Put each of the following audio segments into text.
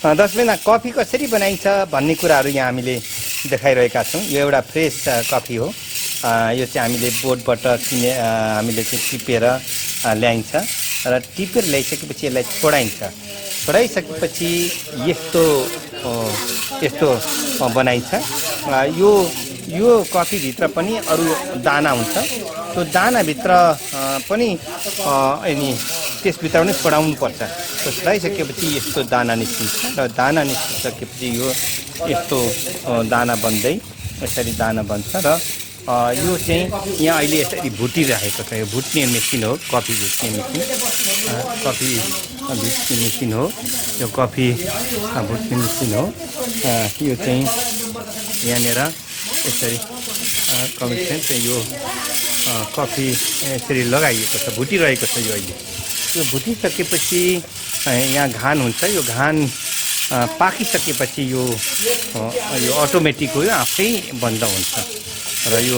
दर्शकवृन्द coffee कसरी बनाइन्छ भन्ने कुराहरू यहाँ हामीले देखाइरहेका छौँ। यो एउटा फ्रेस कफी हो। यो चाहिँ हामीले बोर्डबाट हामीले चाहिँ टिपेर ल्याइन्छ र टिपेर ल्याइसकेपछि यसलाई छोडाइन्छ। छोडाइसकेपछि यस्तो बनाइन्छ। यो कफीभित्र पनि अरू दाना हुन्छ। त्यो दानाभित्र पनि अनि त्यसभित्र पनि छोडाउनु पर्छ। त्यो छोडाइसकेपछि यस्तो दाना निस्किन्छ र दाना निस्किसकेपछि यो यस्तो दाना बन्दै यसरी दाना बन्छ र यो चाहिँ यहाँ अहिले यसरी भुटिरहेको छ। यो भुट्ने मेसिन हो, कफी भुट्ने मेसिन। कफी भुट्ने मेसिन हो यो, कफी भुट्ने मेसिन हो। यो चाहिँ यहाँनिर यसरी कमिसन चाहिँ यो कफी यसरी लगाइएको छ, भुटिरहेको छ। यो अहिले यो भुटिसकेपछि यहाँ घान हुन्छ। यो घान पाकिसकेपछि यो अटोमेटिक हो, यो आफै बन्द हुन्छ र यो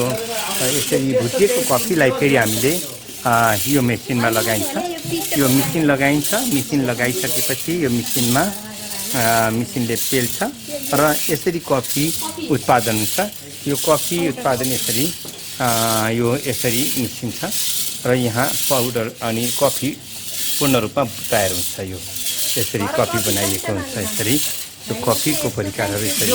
यसरी भुटिएको कफीलाई फेरि हामीले यो मेसिनमा लगाइन्छ। यो मेसिन लगाइन्छ। मेसिन लगाइसकेपछि यो मेसिनले पेल्छ र यसरी कफी उत्पादन हुन्छ। यो कफी उत्पादन यसरी निस्किन्छ र यहाँ पाउडर अनि कफी पूर्ण रूपमा तयार हुन्छ। यो यसरी कफी बनाइएको हुन्छ। यसरी यो कफीको परिकारहरू यसरी